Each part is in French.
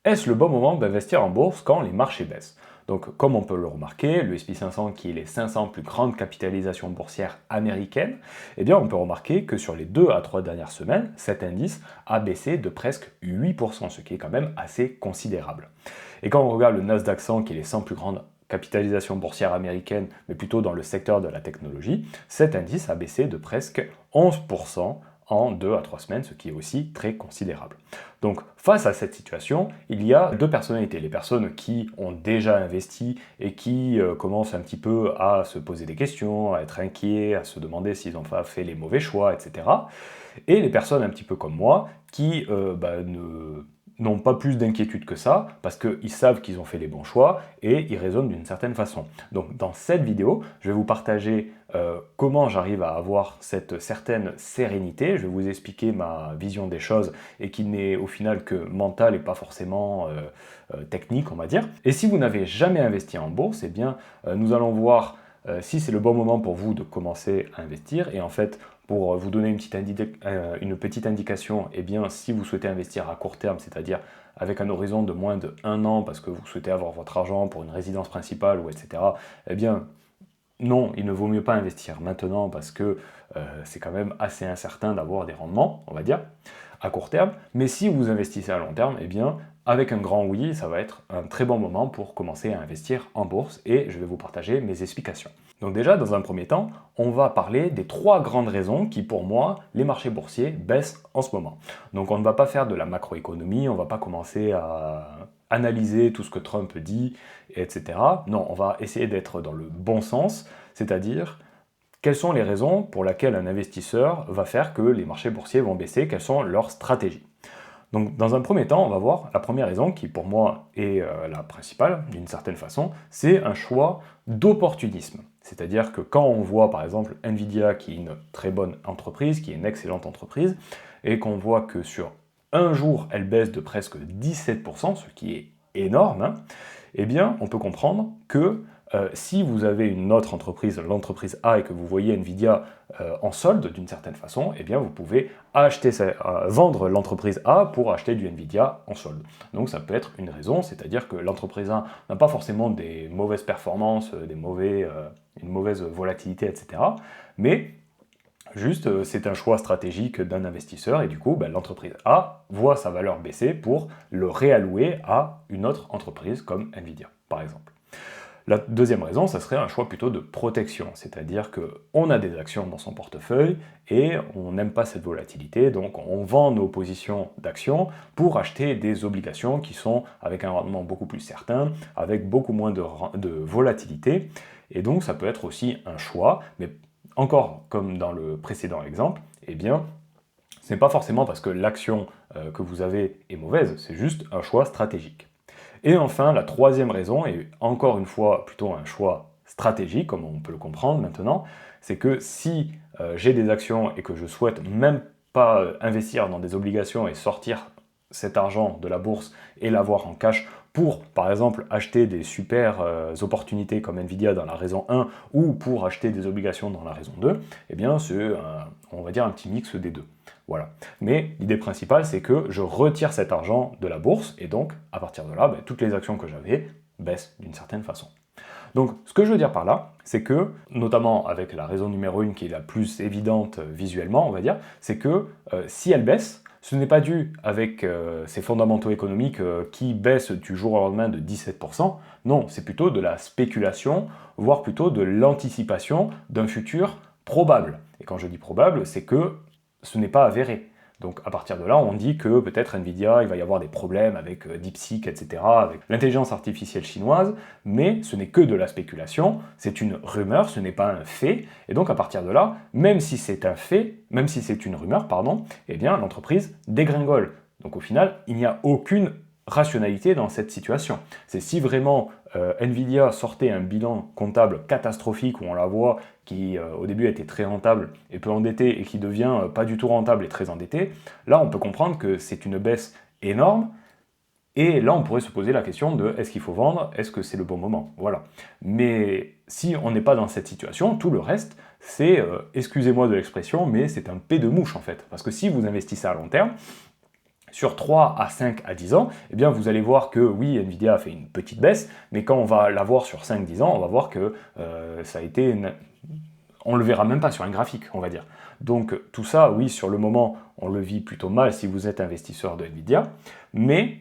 Est-ce le bon moment d'investir en bourse quand les marchés baissent? Donc, comme on peut le remarquer, le S&P 500, qui est les 500 plus grandes capitalisations boursières américaines, eh bien, on peut remarquer que sur les 2 à 3 dernières semaines, cet indice a baissé de presque 8%, ce qui est quand même assez considérable. Et quand on regarde le Nasdaq 100, qui est les 100 plus grandes capitalisations boursières américaines, mais plutôt dans le secteur de la technologie, cet indice a baissé de presque 11% en 2 à 3 semaines, ce qui est aussi très considérable. Donc face à cette situation, il y a deux personnalités. Les personnes qui ont déjà investi et qui commencent un petit peu à se poser des questions, à être inquiets, à se demander s'ils n'ont pas fait les mauvais choix, etc. Et les personnes un petit peu comme moi qui n'ont pas plus d'inquiétude que ça, parce qu'ils savent qu'ils ont fait les bons choix et ils raisonnent d'une certaine façon. Donc dans cette vidéo, je vais vous partager comment j'arrive à avoir cette certaine sérénité, je vais vous expliquer ma vision des choses et qui n'est au final que mentale et pas forcément technique, on va dire. Et si vous n'avez jamais investi en bourse, eh bien nous allons voir si c'est le bon moment pour vous de commencer à investir. Et en fait, pour vous donner une petite indication, eh bien, si vous souhaitez investir à court terme, c'est-à-dire avec un horizon de moins de 1 an, parce que vous souhaitez avoir votre argent pour une résidence principale, ou etc., eh bien, non, il ne vaut mieux pas investir maintenant, parce que c'est quand même assez incertain d'avoir des rendements, on va dire, à court terme. Mais si vous investissez à long terme, eh bien, avec un grand oui, ça va être un très bon moment pour commencer à investir en bourse, et je vais vous partager mes explications. Donc déjà, dans un premier temps, on va parler des 3 grandes raisons qui, pour moi, les marchés boursiers baissent en ce moment. Donc on ne va pas faire de la macroéconomie, on ne va pas commencer à analyser tout ce que Trump dit, etc. Non, on va essayer d'être dans le bon sens, c'est-à-dire quelles sont les raisons pour lesquelles un investisseur va faire que les marchés boursiers vont baisser, quelles sont leurs stratégies. Donc dans un premier temps, on va voir la première raison qui pour moi est la principale d'une certaine façon, c'est un choix d'opportunisme. C'est-à-dire que quand on voit par exemple Nvidia qui est une très bonne entreprise, qui est une excellente entreprise, et qu'on voit que sur un jour elle baisse de presque 17%, ce qui est énorme, hein, eh bien on peut comprendre que si vous avez une autre entreprise, l'entreprise A, et que vous voyez Nvidia en solde d'une certaine façon, eh bien vous pouvez vendre l'entreprise A pour acheter du Nvidia en solde. Donc ça peut être une raison, c'est-à-dire que l'entreprise A n'a pas forcément des mauvaises performances, une mauvaise volatilité, etc. Mais juste, c'est un choix stratégique d'un investisseur et du coup, l'entreprise A voit sa valeur baisser pour le réallouer à une autre entreprise comme Nvidia, par exemple. La deuxième raison, ça serait un choix plutôt de protection, c'est-à-dire qu'on a des actions dans son portefeuille et on n'aime pas cette volatilité, donc on vend nos positions d'actions pour acheter des obligations qui sont avec un rendement beaucoup plus certain, avec beaucoup moins de volatilité, et donc ça peut être aussi un choix, mais encore comme dans le précédent exemple, eh bien, ce n'est pas forcément parce que l'action que vous avez est mauvaise, c'est juste un choix stratégique. Et enfin, la troisième raison, et encore une fois plutôt un choix stratégique, comme on peut le comprendre maintenant, c'est que si j'ai des actions et que je souhaite même pas investir dans des obligations et sortir cet argent de la bourse et l'avoir en cash pour, par exemple, acheter des super opportunités comme Nvidia dans la raison 1 ou pour acheter des obligations dans la raison 2, eh bien c'est, on va dire, un petit mix des deux. Voilà. Mais l'idée principale, c'est que je retire cet argent de la bourse, et donc, à partir de là, toutes les actions que j'avais baissent d'une certaine façon. Donc, ce que je veux dire par là, c'est que, notamment avec la raison numéro 1 qui est la plus évidente visuellement, on va dire, c'est que si elle baisse, ce n'est pas dû avec ces fondamentaux économiques qui baissent du jour au lendemain de 17%, non, c'est plutôt de la spéculation, voire plutôt de l'anticipation d'un futur probable. Et quand je dis probable, c'est que ce n'est pas avéré. Donc à partir de là, on dit que peut-être Nvidia, il va y avoir des problèmes avec DeepSeek, etc., avec l'intelligence artificielle chinoise, mais ce n'est que de la spéculation, c'est une rumeur, ce n'est pas un fait, et donc à partir de là, même si c'est un fait, même si c'est une rumeur, pardon, eh bien l'entreprise dégringole. Donc au final, il n'y a aucune rationalité dans cette situation. C'est si vraiment Nvidia sortait un bilan comptable catastrophique où on la voit qui au début était très rentable et peu endetté et qui devient pas du tout rentable et très endetté, là on peut comprendre que c'est une baisse énorme et là on pourrait se poser la question de est-ce qu'il faut vendre, est-ce que c'est le bon moment, voilà. Mais si on n'est pas dans cette situation, tout le reste c'est, excusez-moi de l'expression, mais c'est un P de mouche en fait. Parce que si vous investissez à long terme, sur 3 à 5 à 10 ans, eh bien vous allez voir que oui, Nvidia a fait une petite baisse, mais quand on va la voir sur 5-10 ans, on va voir que ça a été on le verra même pas sur un graphique, on va dire. Donc tout ça, oui, sur le moment, on le vit plutôt mal si vous êtes investisseur de Nvidia, mais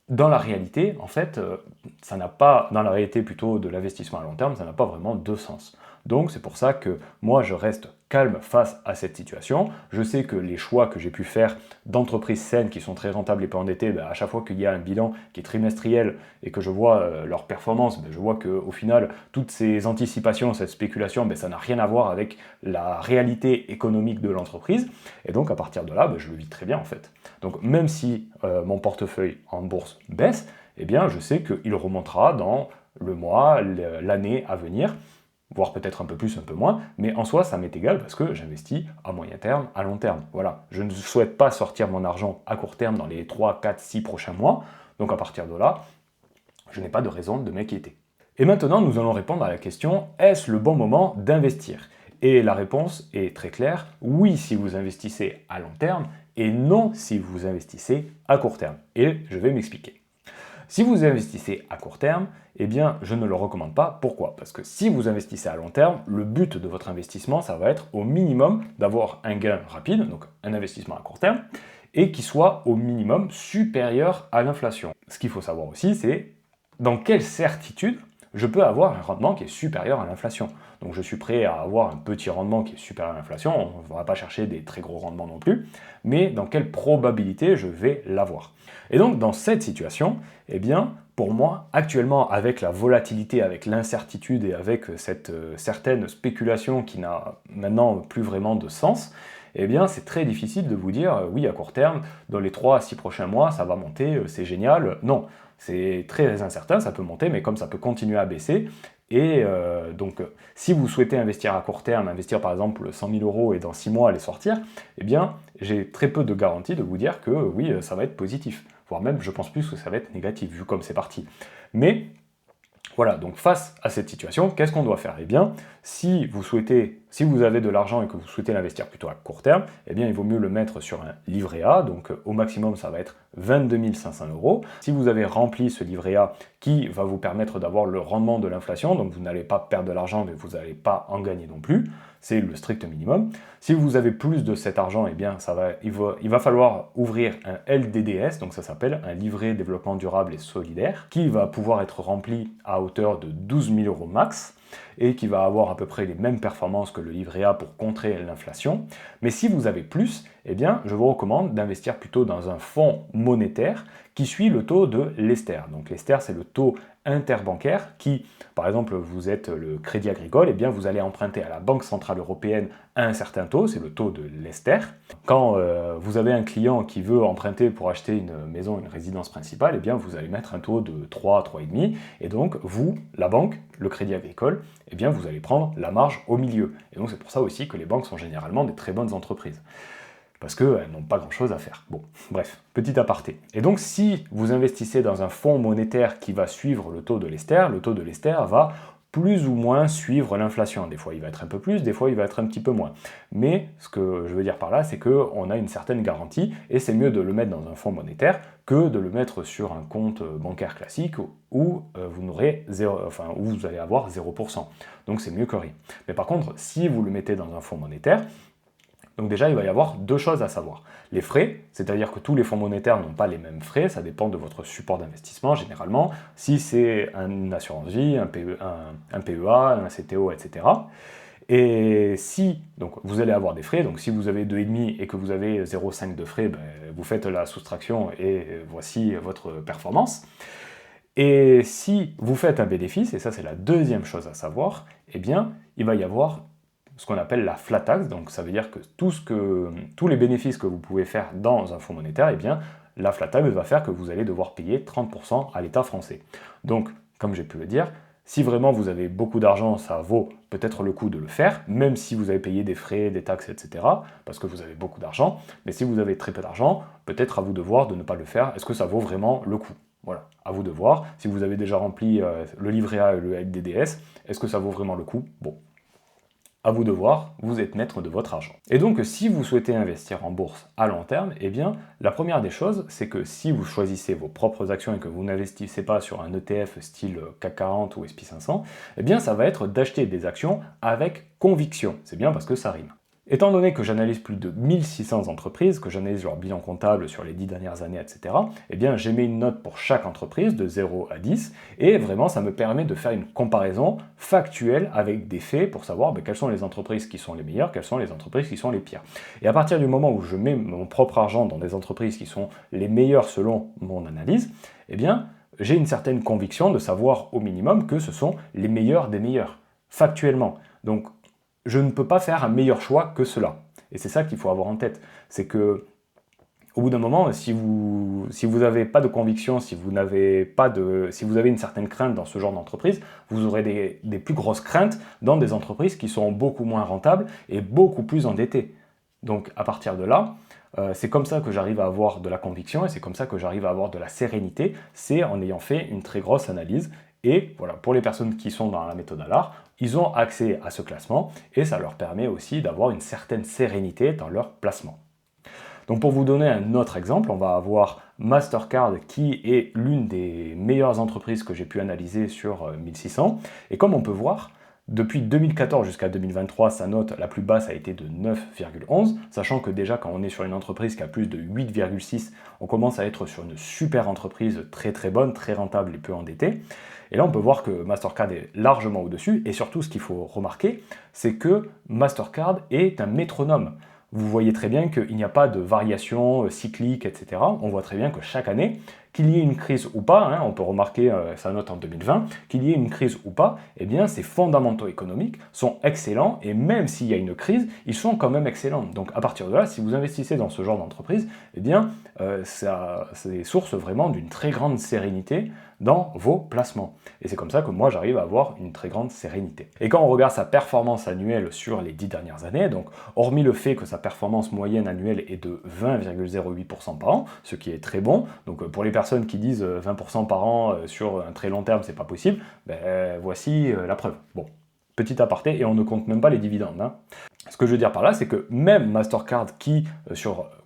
dans la réalité, en fait, ça n'a pas, dans la réalité plutôt de l'investissement à long terme, ça n'a pas vraiment de sens. Donc c'est pour ça que moi je reste calme face à cette situation. Je sais que les choix que j'ai pu faire d'entreprises saines qui sont très rentables et pas endettées, à chaque fois qu'il y a un bilan qui est trimestriel et que je vois leur performance, je vois qu'au final, toutes ces anticipations, cette spéculation, ça n'a rien à voir avec la réalité économique de l'entreprise. Et donc à partir de là, je le vis très bien en fait. Donc même si mon portefeuille en bourse baisse, eh bien je sais qu'il remontera dans le mois, l'année à venir, voire peut-être un peu plus, un peu moins, mais en soi, ça m'est égal parce que j'investis à moyen terme, à long terme. Voilà, je ne souhaite pas sortir mon argent à court terme dans les 3, 4, 6 prochains mois, donc à partir de là, je n'ai pas de raison de m'inquiéter. Et maintenant, nous allons répondre à la question, est-ce le bon moment d'investir? Et la réponse est très claire, oui si vous investissez à long terme, et non si vous investissez à court terme. Et je vais m'expliquer. Si vous investissez à court terme, eh bien, je ne le recommande pas. Pourquoi? Parce que si vous investissez à long terme, le but de votre investissement, ça va être au minimum d'avoir un gain rapide, donc un investissement à court terme, et qui soit au minimum supérieur à l'inflation. Ce qu'il faut savoir aussi, c'est dans quelle certitude je peux avoir un rendement qui est supérieur à l'inflation. Donc je suis prêt à avoir un petit rendement qui est supérieur à l'inflation, on ne va pas chercher des très gros rendements non plus, mais dans quelle probabilité je vais l'avoir. Et donc dans cette situation, eh bien, pour moi, actuellement, avec la volatilité, avec l'incertitude et avec cette certaine spéculation qui n'a maintenant plus vraiment de sens, eh bien, c'est très difficile de vous dire, oui, à court terme, dans les 3 à 6 prochains mois, ça va monter, c'est génial. Non, c'est très incertain, ça peut monter, mais comme ça peut continuer à baisser. Et donc, si vous souhaitez investir à court terme, investir par exemple 100 000 euros et dans 6 mois les sortir, eh bien, j'ai très peu de garanties de vous dire que oui, ça va être positif. Voire même, je pense plus que ça va être négatif, vu comme c'est parti. Mais voilà, donc face à cette situation, qu'est-ce qu'on doit faire? Eh bien, si vous avez de l'argent et que vous souhaitez l'investir plutôt à court terme, eh bien, il vaut mieux le mettre sur un livret A, donc au maximum, ça va être 22 500 euros. Si vous avez rempli ce livret A qui va vous permettre d'avoir le rendement de l'inflation, donc vous n'allez pas perdre de l'argent, mais vous n'allez pas en gagner non plus, c'est le strict minimum. Si vous avez plus de cet argent, eh bien, il va falloir ouvrir un LDDS, donc ça s'appelle un livret développement durable et solidaire, qui va pouvoir être rempli à hauteur de 12 000 euros max, et qui va avoir à peu près les mêmes performances que le livret A pour contrer l'inflation. Mais si vous avez plus, eh bien, je vous recommande d'investir plutôt dans un fonds monétaire qui suit le taux de l'Ester. Donc l'Ester, c'est le taux interbancaire qui, par exemple, vous êtes le Crédit Agricole, eh bien, vous allez emprunter à la Banque Centrale Européenne à un certain taux, c'est le taux de l'Ester. Quand vous avez un client qui veut emprunter pour acheter une maison, une résidence principale, eh bien, vous allez mettre un taux de 3, 3,5, et donc vous, la banque, le Crédit Agricole, eh bien, vous allez prendre la marge au milieu. Et donc c'est pour ça aussi que les banques sont généralement des très bonnes entreprises. Parce qu'elles n'ont pas grand-chose à faire. Bon, bref, petit aparté. Et donc si vous investissez dans un fonds monétaire qui va suivre le taux de l'Ester, le taux de l'Ester va plus ou moins suivre l'inflation. Des fois, il va être un peu plus, des fois, il va être un petit peu moins. Mais ce que je veux dire par là, c'est qu'on a une certaine garantie, et c'est mieux de le mettre dans un fonds monétaire que de le mettre sur un compte bancaire classique où où vous allez avoir 0%. Donc c'est mieux que rien. Mais par contre, si vous le mettez dans un fonds monétaire, donc déjà, il va y avoir deux choses à savoir. Les frais, c'est-à-dire que tous les fonds monétaires n'ont pas les mêmes frais, ça dépend de votre support d'investissement généralement, si c'est une assurance vie, un PEA, un CTO, etc. Et si, donc vous allez avoir des frais, donc si vous avez 2,5 et que vous avez 0,5 de frais, vous faites la soustraction et voici votre performance. Et si vous faites un bénéfice, et ça c'est la deuxième chose à savoir, eh bien, il va y avoir ce qu'on appelle la flat tax, donc ça veut dire que tous les bénéfices que vous pouvez faire dans un fonds monétaire, eh bien, la flat tax va faire que vous allez devoir payer 30% à l'État français. Donc, comme j'ai pu le dire, si vraiment vous avez beaucoup d'argent, ça vaut peut-être le coup de le faire, même si vous avez payé des frais, des taxes, etc., parce que vous avez beaucoup d'argent, mais si vous avez très peu d'argent, peut-être à vous de voir de ne pas le faire, est-ce que ça vaut vraiment le coup? Voilà, à vous de voir, si vous avez déjà rempli le livret A et le LDDS, est-ce que ça vaut vraiment le coup? Bon. À vous de voir, vous êtes maître de votre argent. Et donc, si vous souhaitez investir en bourse à long terme, eh bien, la première des choses, c'est que si vous choisissez vos propres actions et que vous n'investissez pas sur un ETF style CAC 40 ou SP 500, eh bien, ça va être d'acheter des actions avec conviction. C'est bien parce que ça rime. Étant donné que j'analyse plus de 1600 entreprises, que j'analyse leur bilan comptable sur les 10 dernières années, etc., eh bien j'ai mis une note pour chaque entreprise de 0 à 10, et vraiment ça me permet de faire une comparaison factuelle avec des faits pour savoir quelles sont les entreprises qui sont les meilleures, quelles sont les entreprises qui sont les pires. Et à partir du moment où je mets mon propre argent dans des entreprises qui sont les meilleures selon mon analyse, eh bien j'ai une certaine conviction de savoir au minimum que ce sont les meilleurs des meilleurs, factuellement. Donc je ne peux pas faire un meilleur choix que cela. Et c'est ça qu'il faut avoir en tête. C'est que, au bout d'un moment, si vous n'avez pas de conviction, si vous avez une certaine crainte dans ce genre d'entreprise, vous aurez des plus grosses craintes dans des entreprises qui sont beaucoup moins rentables et beaucoup plus endettées. Donc à partir de là, c'est comme ça que j'arrive à avoir de la conviction et c'est comme ça que j'arrive à avoir de la sérénité, c'est en ayant fait une très grosse analyse. Et voilà, pour les personnes qui sont dans la méthode ALAR, ils ont accès à ce classement et ça leur permet aussi d'avoir une certaine sérénité dans leur placement. Donc pour vous donner un autre exemple, on va avoir Mastercard qui est l'une des meilleures entreprises que j'ai pu analyser sur 1600. Et comme on peut voir, depuis 2014 jusqu'à 2023, sa note la plus basse a été de 9,11, sachant que déjà quand on est sur une entreprise qui a plus de 8,6, on commence à être sur une super entreprise très très bonne, très rentable et peu endettée. Et là, on peut voir que Mastercard est largement au-dessus, et surtout, ce qu'il faut remarquer, c'est que Mastercard est un métronome. Vous voyez très bien qu'il n'y a pas de variation cyclique, etc. On voit très bien que chaque année, qu'il y ait une crise ou pas, on peut remarquer sa note en 2020, qu'il y ait une crise ou pas, eh bien ses fondamentaux économiques sont excellents et même s'il y a une crise, ils sont quand même excellents. Donc à partir de là, si vous investissez dans ce genre d'entreprise, eh bien c'est source vraiment d'une très grande sérénité dans vos placements. Et c'est comme ça que moi j'arrive à avoir une très grande sérénité. Et quand on regarde sa performance annuelle sur les 10 dernières années, donc hormis le fait que sa performance moyenne annuelle est de 20,08% par an, ce qui est très bon, donc pour les personnes qui disent 20% par an sur un très long terme c'est pas possible, voici la preuve. Bon, petit aparté, et on ne compte même pas les dividendes. Ce que je veux dire par là, c'est que même Mastercard, qui,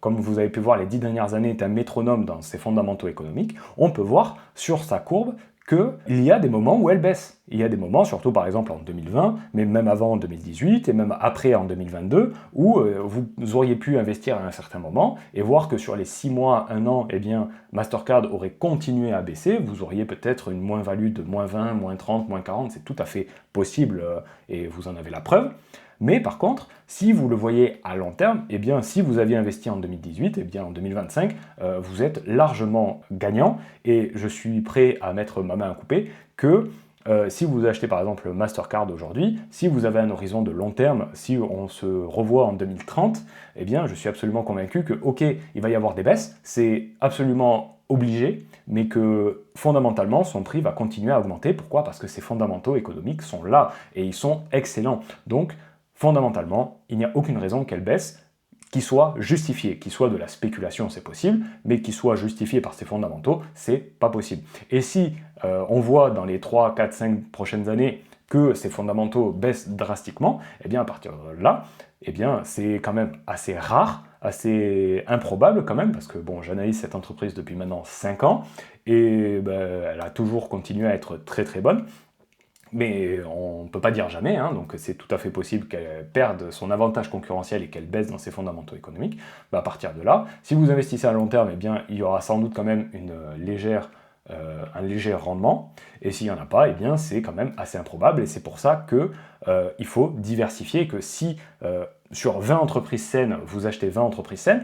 comme vous avez pu voir, les 10 dernières années est un métronome dans ses fondamentaux économiques, on peut voir sur sa courbe qu'il y a des moments où elle baisse. Il y a des moments, surtout par exemple en 2020, mais même avant en 2018 et même après en 2022, où vous auriez pu investir à un certain moment et voir que sur les 6 mois, 1 an, eh bien, Mastercard aurait continué à baisser. Vous auriez peut-être une moins-value de moins 20, moins 30, moins 40, c'est tout à fait possible et vous en avez la preuve. Mais par contre, si vous le voyez à long terme, eh bien, si vous aviez investi en 2018, eh bien, en 2025, vous êtes largement gagnant et je suis prêt à mettre ma main à couper que si vous achetez par exemple Mastercard aujourd'hui, si vous avez un horizon de long terme, si on se revoit en 2030, eh bien, je suis absolument convaincu que, ok, il va y avoir des baisses, c'est absolument obligé, mais que fondamentalement, son prix va continuer à augmenter. Pourquoi? Parce que ses fondamentaux économiques sont là et ils sont excellents. Donc, fondamentalement, il n'y a aucune raison qu'elle baisse qui soit justifiée, qui soit de la spéculation, c'est possible, mais qui soit justifiée par ses fondamentaux, c'est pas possible. Et si on voit dans les 3, 4, 5 prochaines années que ces fondamentaux baissent drastiquement, eh bien à partir de là, eh bien c'est quand même assez rare, assez improbable quand même, parce que bon, j'analyse cette entreprise depuis maintenant 5 ans, et elle a toujours continué à être très très bonne. Mais on ne peut pas dire jamais, donc c'est tout à fait possible qu'elle perde son avantage concurrentiel et qu'elle baisse dans ses fondamentaux économiques. À partir de là, si vous investissez à long terme, eh bien, il y aura sans doute quand même un léger rendement. Et s'il n'y en a pas, eh bien, c'est quand même assez improbable. Et c'est pour ça qu'il faut diversifier, que si sur 20 entreprises saines, vous achetez 20 entreprises saines,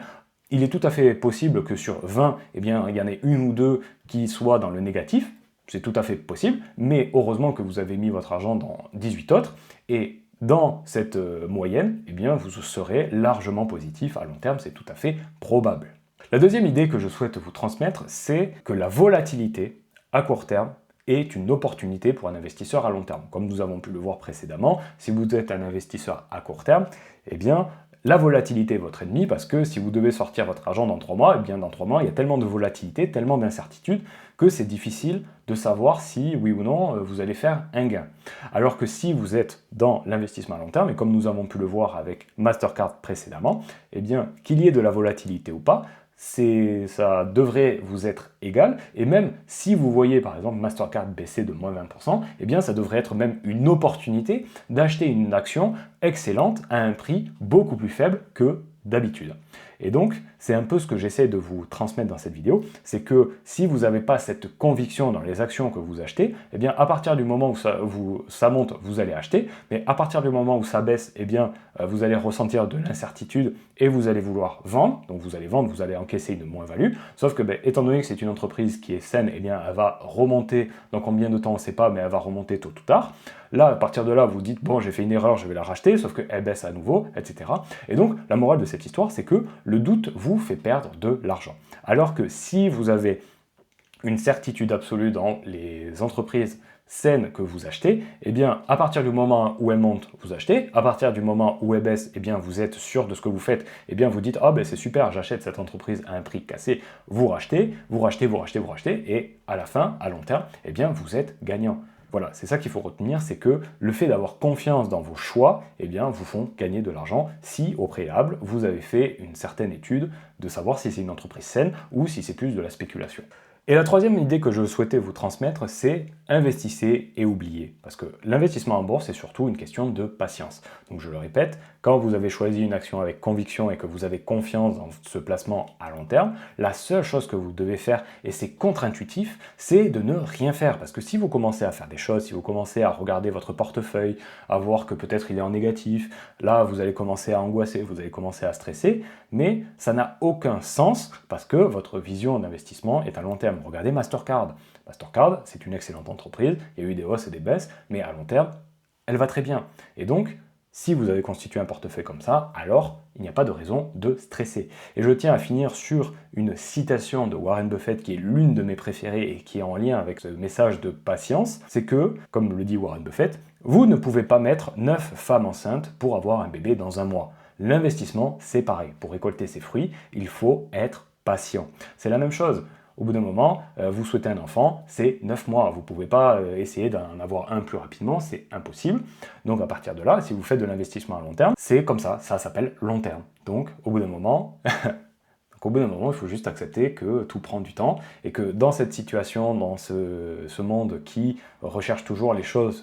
il est tout à fait possible que sur 20, eh bien, il y en ait une ou deux qui soient dans le négatif. C'est tout à fait possible, mais heureusement que vous avez mis votre argent dans 18 autres, et dans cette moyenne, eh bien, vous serez largement positif à long terme, c'est tout à fait probable. La deuxième idée que je souhaite vous transmettre, c'est que la volatilité à court terme est une opportunité pour un investisseur à long terme. Comme nous avons pu le voir précédemment, si vous êtes un investisseur à court terme, eh bien, la volatilité est votre ennemi parce que si vous devez sortir votre argent dans 3 mois, eh bien dans 3 mois, il y a tellement de volatilité, tellement d'incertitude que c'est difficile de savoir si, oui ou non, vous allez faire un gain. Alors que si vous êtes dans l'investissement à long terme, et comme nous avons pu le voir avec Mastercard précédemment, eh bien, qu'il y ait de la volatilité ou pas, ça devrait vous être égal, et même si vous voyez par exemple Mastercard baisser de moins 20%, eh bien ça devrait être même une opportunité d'acheter une action excellente à un prix beaucoup plus faible que d'habitude. Et donc, c'est un peu ce que j'essaie de vous transmettre dans cette vidéo, c'est que si vous n'avez pas cette conviction dans les actions que vous achetez, eh bien à partir du moment où ça monte, vous allez acheter, mais à partir du moment où ça baisse, eh bien vous allez ressentir de l'incertitude et vous allez vouloir vendre, donc vous allez vendre, vous allez encaisser une moins-value, sauf que étant donné que c'est une entreprise qui est saine, eh bien elle va remonter, dans combien de temps on ne sait pas, mais elle va remonter tôt ou tard. Là, à partir de là, vous dites, bon, j'ai fait une erreur, je vais la racheter, sauf qu'elle baisse à nouveau, etc. Et donc, la morale de cette histoire, c'est que le doute vous fait perdre de l'argent. Alors que si vous avez une certitude absolue dans les entreprises saines que vous achetez, eh bien, à partir du moment où elles montent, vous achetez. À partir du moment où elles baissent, eh bien, vous êtes sûr de ce que vous faites. Eh bien, vous dites, ah ben c'est super, j'achète cette entreprise à un prix cassé. Vous rachetez, vous rachetez, vous rachetez, vous rachetez. Et à la fin, à long terme, eh bien, vous êtes gagnant. Voilà, c'est ça qu'il faut retenir, c'est que le fait d'avoir confiance dans vos choix, eh bien, vous font gagner de l'argent si, au préalable, vous avez fait une certaine étude de savoir si c'est une entreprise saine ou si c'est plus de la spéculation. Et la troisième idée que je souhaitais vous transmettre, c'est investissez et oubliez. Parce que l'investissement en bourse, c'est surtout une question de patience. Donc je le répète, quand vous avez choisi une action avec conviction et que vous avez confiance dans ce placement à long terme, la seule chose que vous devez faire, et c'est contre-intuitif, c'est de ne rien faire. Parce que si vous commencez à faire des choses, si vous commencez à regarder votre portefeuille, à voir que peut-être il est en négatif, là vous allez commencer à angoisser, vous allez commencer à stresser, mais ça n'a aucun sens parce que votre vision d'investissement est à long terme. Regardez Mastercard. Mastercard, c'est une excellente entreprise, il y a eu des hausses et des baisses, mais à long terme, elle va très bien. Et donc, si vous avez constitué un portefeuille comme ça, alors il n'y a pas de raison de stresser. Et je tiens à finir sur une citation de Warren Buffett qui est l'une de mes préférées et qui est en lien avec ce message de patience, c'est que, comme le dit Warren Buffett, vous ne pouvez pas mettre 9 femmes enceintes pour avoir un bébé dans un mois. L'investissement, c'est pareil. Pour récolter ses fruits, il faut être patient. C'est la même chose. Au bout d'un moment, vous souhaitez un enfant, c'est 9 mois. Vous ne pouvez pas essayer d'en avoir un plus rapidement, c'est impossible. Donc à partir de là, si vous faites de l'investissement à long terme, c'est comme ça s'appelle long terme. Donc au bout d'un moment, il faut juste accepter que tout prend du temps et que dans cette situation, dans ce monde qui recherche toujours les choses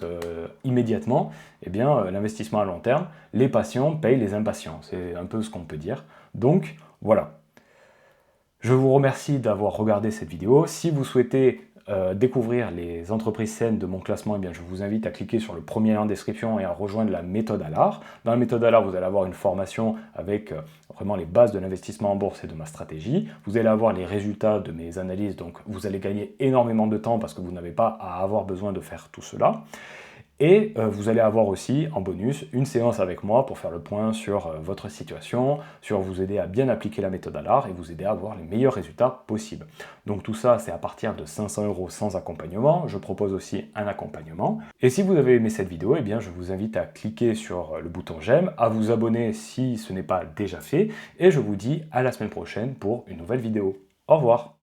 immédiatement, eh bien l'investissement à long terme, les patients payent les impatients. C'est un peu ce qu'on peut dire. Donc voilà. Je vous remercie d'avoir regardé cette vidéo. Si vous souhaitez découvrir les entreprises saines de mon classement, eh bien, je vous invite à cliquer sur le premier lien en description et à rejoindre la méthode ALAR. Dans la méthode ALAR, vous allez avoir une formation avec vraiment les bases de l'investissement en bourse et de ma stratégie. Vous allez avoir les résultats de mes analyses, donc vous allez gagner énormément de temps parce que vous n'avez pas à avoir besoin de faire tout cela. Et vous allez avoir aussi en bonus une séance avec moi pour faire le point sur votre situation, sur vous aider à bien appliquer la méthode ALAR et vous aider à avoir les meilleurs résultats possibles. Donc tout ça, c'est à partir de 500 € sans accompagnement. Je propose aussi un accompagnement. Et si vous avez aimé cette vidéo, eh bien, je vous invite à cliquer sur le bouton j'aime, à vous abonner si ce n'est pas déjà fait. Et je vous dis à la semaine prochaine pour une nouvelle vidéo. Au revoir!